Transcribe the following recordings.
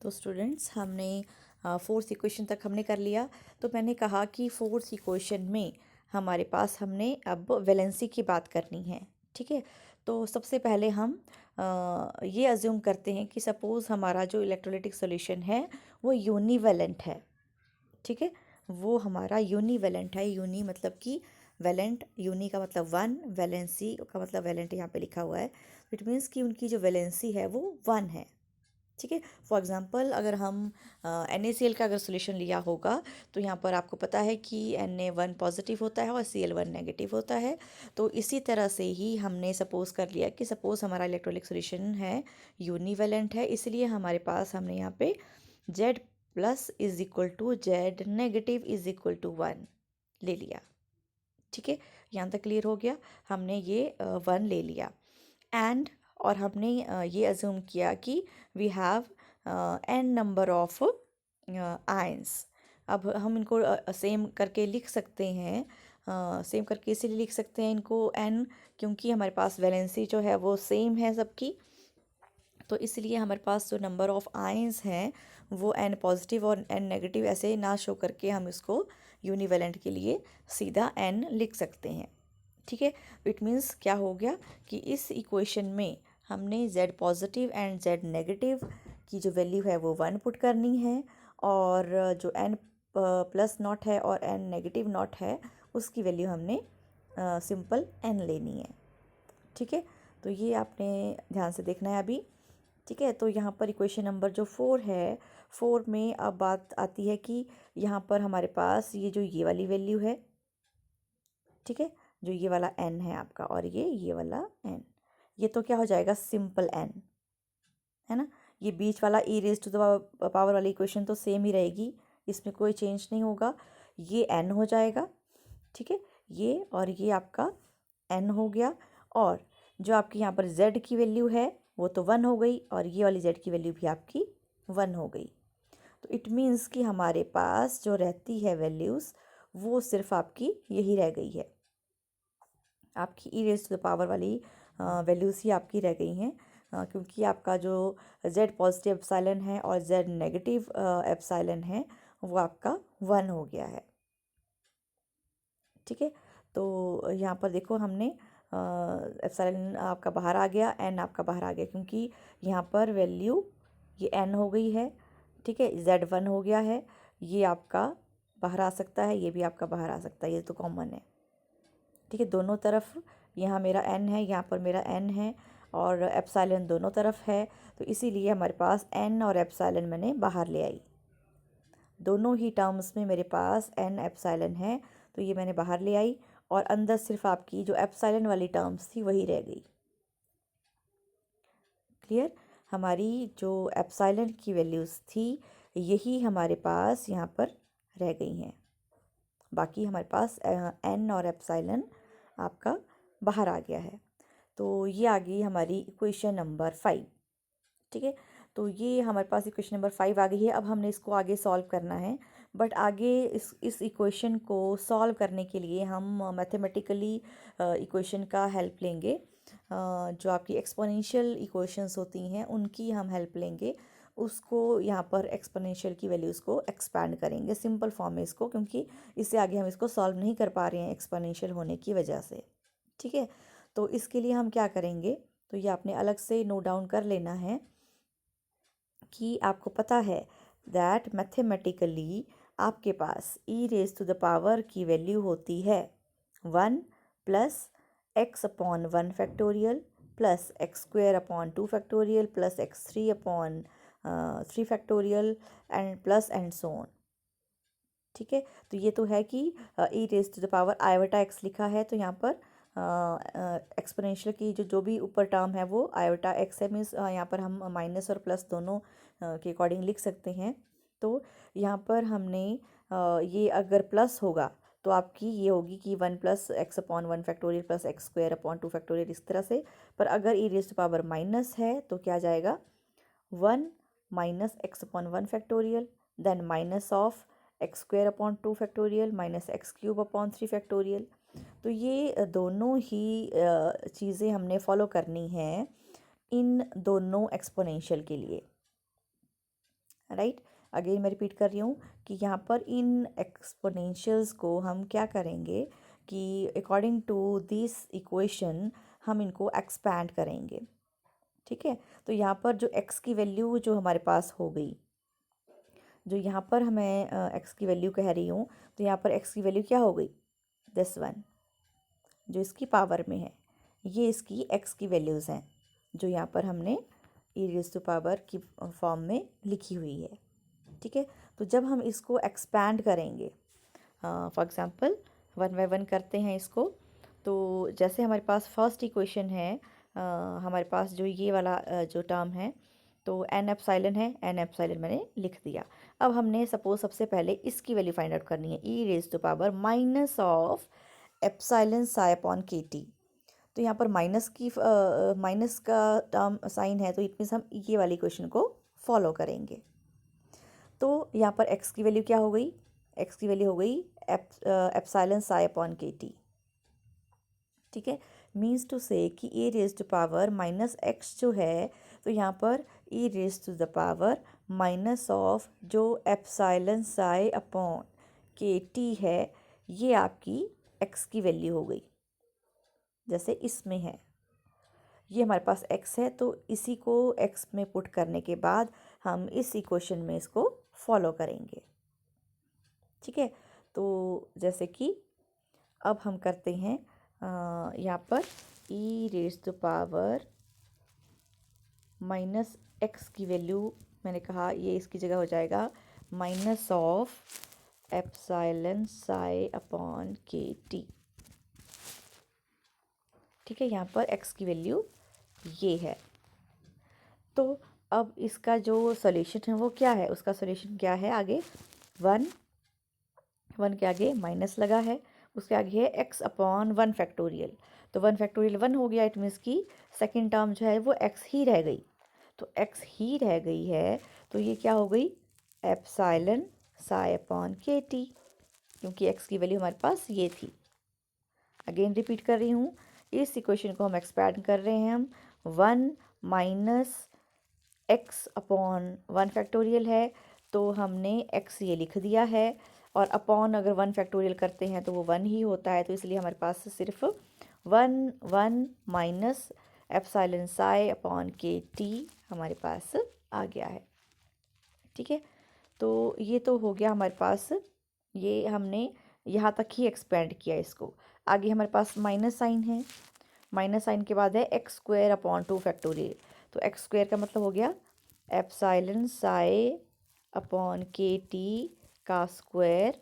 तो स्टूडेंट्स हमने fourth equation तक हमने कर लिया। तो मैंने कहा कि फोर्थ इक्वेशन में हमारे पास हमने अब वैलेंसी की बात करनी है। ठीक है, तो सबसे पहले हम ये अज्यूम करते हैं कि सपोज़ हमारा जो इलेक्ट्रोलिटिक सॉल्यूशन है वो यूनिवेलेंट है। ठीक है, वो हमारा यूनिवेलेंट है। यूनी मतलब कि वैलेंट, यूनी का मतलब वन, वैलेंसी का मतलब वैलेंट यहाँ पे लिखा हुआ है। इट मीन्स कि उनकी जो वैलेंसी है वो वन है। ठीक है, फॉर एग्जांपल अगर हम NaCl का अगर सोल्यूशन लिया होगा तो यहाँ पर आपको पता है कि Na1 पॉजिटिव होता है और Cl1 नेगेटिव होता है। तो इसी तरह से ही हमने सपोज कर लिया कि सपोज हमारा इलेक्ट्रोलिक सोल्यूशन है यूनिवेलेंट है, इसलिए हमारे पास हमने यहाँ पे Z plus is equal to Z negative is equal to 1 ले लिया। ठीक है, यहाँ तक क्लियर हो गया। हमने ये 1 ले लिया एंड और हमने ये अज्यूम किया कि we have n number of ions. अब हम इनको सेम करके लिख सकते हैं। सेम करके इसीलिए लिख सकते हैं इनको n, क्योंकि हमारे पास वैलेंसी जो है वो सेम है सबकी। तो इसलिए हमारे पास जो नंबर ऑफ आयंस हैं वो n पॉजिटिव और n नेगेटिव ऐसे ना शो करके हम इसको यूनिवेलेंट के लिए सीधा n लिख सकते हैं। ठीक है, इट मीन्स क्या हो गया कि इस इक्वेशन में हमने Z positive and Z negative की जो वैल्यू है वो 1 पुट करनी है, और जो n प्लस नॉट है और n नेगेटिव नॉट है उसकी वैल्यू हमने सिंपल n लेनी है। ठीक है, तो ये आपने ध्यान से देखना है अभी। ठीक है, तो यहाँ पर इक्वेशन नंबर जो 4 है, 4 में अब बात आती है कि यहाँ पर हमारे पास ये वाली वैल्यू है। ठीक है, जो ये वाला n है आपका और ये वाला n, ये तो क्या हो जाएगा सिंपल n, है ना। ये बीच वाला e raise to the power वाली इक्वेशन तो सेम ही रहेगी, इसमें कोई चेंज नहीं होगा। ये n हो जाएगा। ठीक है, ये और ये आपका n हो गया, और जो आपकी यहाँ पर z की वैल्यू है वो तो 1 हो गई, और ये वाली z की वैल्यू भी आपकी 1 हो गई। तो इट मीन्स कि हमारे पास जो रहती है वैल्यूज़ वो सिर्फ आपकी यही रह गई है, आपकी ई रेज टू द पावर वाली वैल्यूज़ ही आपकी रह गई हैं, क्योंकि आपका जो Z पॉजिटिव एप्सिलॉन है और Z नेगेटिव एप्सिलॉन है वो आपका 1 हो गया है। ठीक है, तो यहाँ पर देखो हमने एप्सिलॉन आपका बाहर आ गया, n आपका बाहर आ गया, क्योंकि यहाँ पर वैल्यू ये n हो गई है। ठीक है, Z1 हो गया है, ये आपका बाहर आ सकता है, ये भी आपका बाहर आ सकता है, ये तो कॉमन है। ठीक है, दोनों तरफ यहाँ मेरा n है, यहाँ पर मेरा n है, और एप्सिलॉन दोनों तरफ है, तो इसीलिए हमारे पास n और एप्सिलॉन मैंने बाहर ले आई। दोनों ही टर्म्स में मेरे पास n एप्सिलॉन है, तो ये मैंने बाहर ले आई, और अंदर सिर्फ आपकी जो एप्सिलॉन वाली टर्म्स थी वही रह गई। क्लियर, हमारी जो एप्सिलॉन की वैल्यूज़ थी यही हमारे पास यहाँ पर रह गई हैं, बाकी हमारे पास n और एप्सिलॉन आपका बाहर आ गया है। तो ये आ गई हमारी इक्वेशन नंबर 5। ठीक है, तो ये हमारे पास इक्वेशन नंबर 5 आ गई है। अब हमने इसको आगे सॉल्व करना है, बट आगे इस इक्वेशन को सॉल्व करने के लिए हम मैथमेटिकली इक्वेशन का हेल्प लेंगे। जो आपकी एक्सपोनेंशियल इक्वेशंस होती हैं उनकी हम हेल्प लेंगे, उसको यहाँ पर एक्सपोनेंशियल की वैल्यूज़ को एक्सपैंड करेंगे सिंपल फॉर्म में इसको, क्योंकि इससे आगे हम इसको सॉल्व नहीं कर पा रहे हैं एक्सपोनेंशियल होने की वजह से। ठीक है, तो इसके लिए हम क्या करेंगे, तो ये आपने अलग से नोट डाउन कर लेना है कि आपको पता है दैट मैथमेटिकली आपके पास e raise to the power की वैल्यू होती है 1 plus x upon 1 factorial plus x square upon 2 factorial plus x3 upon 3 factorial and plus and so on. ठीक है, तो ये तो है कि e raise to the power iota x लिखा है, तो यहाँ पर एक्सपोनेंशियल की जो भी ऊपर टर्म है वो आयोटा एक्स है, मीन्स यहाँ पर हम माइनस और प्लस दोनों के अकॉर्डिंग लिख सकते हैं। तो यहाँ पर हमने ये अगर प्लस होगा तो आपकी ये होगी कि 1 plus x upon 1 factorial plus x square upon 2 factorial, इस तरह से। पर अगर e raise to power minus है तो क्या जाएगा 1 minus x upon 1 factorial, then minus of x square upon 2 factorial minus x cube upon 3 factorial. तो ये दोनों ही चीज़ें हमने फॉलो करनी हैं इन दोनों एक्सपोनेंशियल के लिए। राइट। अगेन मैं रिपीट कर रही हूँ कि यहाँ पर इन एक्सपोनेंशियल्स को हम क्या करेंगे कि अकॉर्डिंग टू दिस इक्वेशन हम इनको एक्सपैंड करेंगे। ठीक है, तो यहाँ पर जो x की वैल्यू जो हमारे पास हो गई, जो यहाँ पर हमें x की वैल्यू कह रही हूँ, तो यहाँ पर x की वैल्यू क्या हो गई, दिस वन जो इसकी पावर में है, ये इसकी x की वैल्यूज़ हैं जो यहाँ पर हमने e रेज़ टू पावर की फॉर्म में लिखी हुई है। ठीक है, तो जब हम इसको एक्सपैंड करेंगे, for example one by one करते हैं इसको, तो जैसे हमारे पास फर्स्ट इक्वेशन है, हमारे पास जो ये वाला जो टर्म है, तो एन एप्सिलॉन है, एन एप्सिलॉन मैंने लिख दिया। अब हमने सपोज सबसे पहले इसकी वैल्यू फाइंड आउट करनी है, e raise to power minus of epsilon psi upon k T. तो यहाँ पर माइनस का टर्म साइन है, तो इट मीन्स हम ये वाली इक्वेशन को फॉलो करेंगे। तो यहाँ पर x की वैल्यू क्या हो गई, x की वैल्यू हो गई epsilon psi upon k T. ठीक है, मीन्स टू से कि e raise to power minus x जो है, तो यहाँ पर e raise to the power minus of जो epsilon psi upon k t है, ये आपकी x की वैल्यू हो गई। जैसे इसमें है, ये हमारे पास x है, तो इसी को x में पुट करने के बाद हम इस इक्वेशन में इसको फॉलो करेंगे। ठीक है, तो जैसे कि अब हम करते हैं यहाँ पर e raise to power minus x की वैल्यू, मैंने कहा ये इसकी जगह हो जाएगा minus of epsilon psi upon k T. ठीक है, यहाँ पर x की वैल्यू ये है। तो अब इसका जो सॉल्यूशन है वो क्या है, उसका सॉल्यूशन क्या है, आगे वन के आगे माइनस लगा है, उसके आगे है x अपॉन वन फैक्टोरियल, तो वन फैक्टोरियल वन हो गया, इट मीन्स की सेकेंड टर्म जो है वो x ही रह गई। तो x ही रह गई है, तो ये क्या हो गई, epsilon psi upon k T, क्योंकि x की वैल्यू हमारे पास ये थी। अगेन रिपीट कर रही हूँ, इस इक्वेशन को हम एक्सपैंड कर रहे हैं, हम one minus x upon one factorial है, तो हमने x ये लिख दिया है, और अपॉन अगर वन फैक्टोरियल करते हैं तो वो वन ही होता है, तो इसलिए हमारे पास सिर्फ one minus epsilon psi upon k T हमारे पास आ गया है। ठीक है, तो ये तो हो गया हमारे पास, ये हमने यहाँ तक ही एक्सपेंड किया इसको। आगे हमारे पास माइनस साइन है, माइनस साइन के बाद है x square upon two factorial, तो एक्स स्क्वायर का मतलब हो गया epsilon psi upon k T का स्क्वायर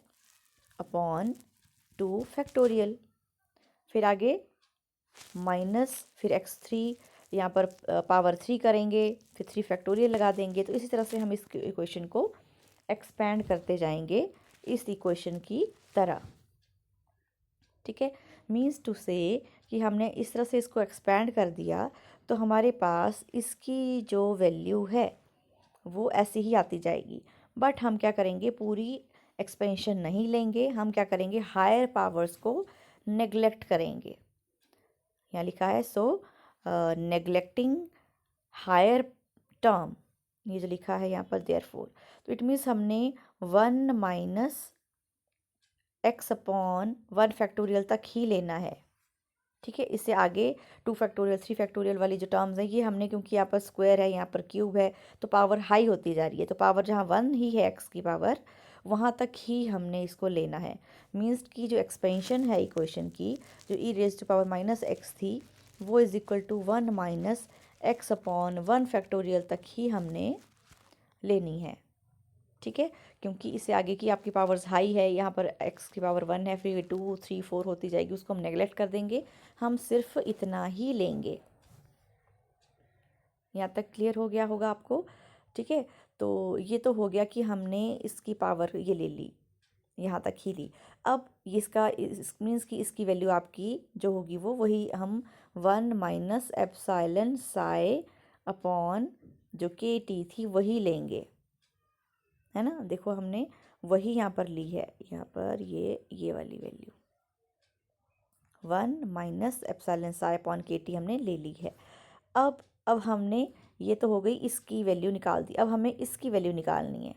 अपॉन टू फैक्टोरियल। फिर आगे माइनस, फिर एक्स थ्री, यहाँ पर पावर थ्री करेंगे, फिर थ्री फैक्टोरियल लगा देंगे। तो इसी तरह से हम इस इक्वेशन को एक्सपैंड करते जाएंगे इस इक्वेशन की तरह। ठीक है, मीन्स टू से कि हमने इस तरह से इसको एक्सपैंड कर दिया, तो हमारे पास इसकी जो वैल्यू है वो ऐसे ही आती जाएगी। बट हम क्या करेंगे, पूरी एक्सपेंशन नहीं लेंगे, हम क्या करेंगे, हायर पावर्स को नेग्लेक्ट करेंगे। यहाँ लिखा है सो नेग्लेक्टिंग हायर टर्म, ये जो लिखा है यहाँ पर देयरफॉर, तो इट मीन्स हमने one minus x upon one factorial तक ही लेना है। ठीक है, इससे आगे टू फैक्टोरियल थ्री फैक्टोरियल वाली जो टर्म्स हैं, ये हमने क्योंकि यहाँ पर स्क्वायर है, यहाँ पर क्यूब है, तो पावर हाई होती जा रही है, तो पावर जहाँ वन ही है एक्स की पावर, वहाँ तक ही हमने इसको लेना है। मीन्स की जो एक्सपेंशन है इक्वेशन की, जो e raise to power minus x थी, वो is equal to one minus x upon one factorial तक ही हमने लेनी है। ठीक है, क्योंकि इससे आगे की आपकी पावर्स हाई है, यहाँ पर x की पावर वन है, फिर टू थ्री फोर होती जाएगी, उसको हम नेगलेक्ट कर देंगे, हम सिर्फ इतना ही लेंगे। यहाँ तक क्लियर हो गया होगा आपको। ठीक है, तो ये तो हो गया कि हमने इसकी पावर ये ले ली, यहाँ तक ही ली। अब इसका मीन्स कि इसकी वैल्यू आपकी जो होगी वो वही हम one minus epsilon psi upon जो के टी थी वही लेंगे, है ना। देखो हमने वही यहाँ पर ली है, यहाँ पर ये वाली value one minus epsilon psi upon k T हमने ले ली है। अब हमने ये तो हो गई इसकी वैल्यू निकाल दी। अब हमें इसकी वैल्यू निकालनी है,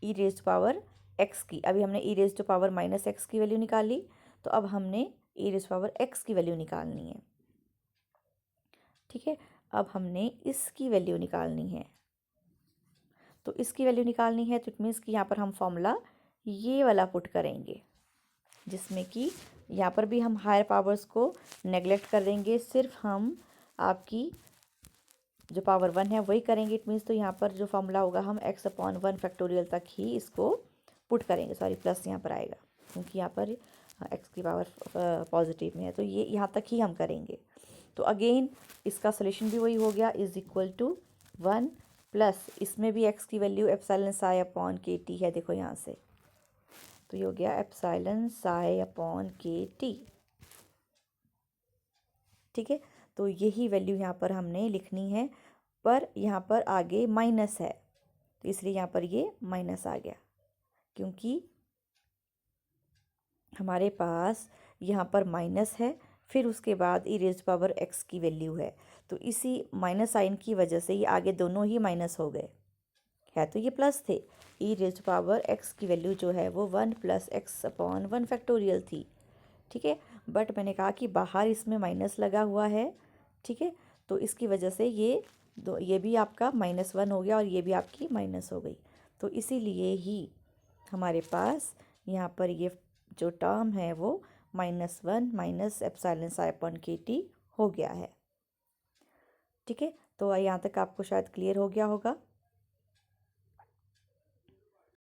e raise to power x की। अभी हमने e raise to power minus x की वैल्यू निकाली, तो अब हमने e raise to power x की वैल्यू निकालनी है। ठीक है, अब हमने इसकी वैल्यू निकालनी है। तो इसकी वैल्यू निकालनी है तो इट मीन्स कि यहाँ पर हम फॉर्मूला ये वाला पुट करेंगे, जिसमें कि यहाँ पर भी हम हायर पावर्स को नेगलेक्ट कर देंगे, सिर्फ हम आपकी जो पावर 1 है वही करेंगे। इट मीन्स तो यहाँ पर जो फॉर्मूला होगा हम x/1 फैक्टोरियल तक ही इसको पुट करेंगे। सॉरी, प्लस यहाँ पर आएगा क्योंकि यहाँ पर x की पावर पॉजिटिव में है, तो ये यहाँ तक ही हम करेंगे। तो अगेन इसका सोल्यूशन भी वही हो गया, इज इक्वल टू 1 प्लस इसमें भी x की value epsilon psi upon k t है। देखो यहाँ से, तो ये हो गया epsilon psi upon k T. ठीक है, तो यही वैल्यू यहाँ पर हमने लिखनी है, पर यहाँ पर आगे माइनस है तो इसलिए यहाँ पर ये माइनस आ गया, क्योंकि हमारे पास यहाँ पर माइनस है, फिर उसके बाद ई रेज़ पावर एक्स की वैल्यू है, तो इसी माइनस साइन की वजह से ये आगे दोनों ही माइनस हो गए। है तो ये प्लस थे, ई रेज़ पावर एक्स की वैल्यू जो है वो 1 प्लस एक्स अपॉन 1 फैक्टोरियल थी। ठीक है, बट मैंने कहा कि बाहर इसमें माइनस लगा हुआ है। ठीक है, तो इसकी वजह से ये भी आपका -1 हो गया और ये भी आपकी माइनस हो गई। तो इसीलिए ही हमारे पास यहाँ पर ये जो टर्म है वो -1 minus epsilon psi upon k T हो गया है। ठीक है, तो यहाँ तक आपको शायद क्लियर हो गया होगा।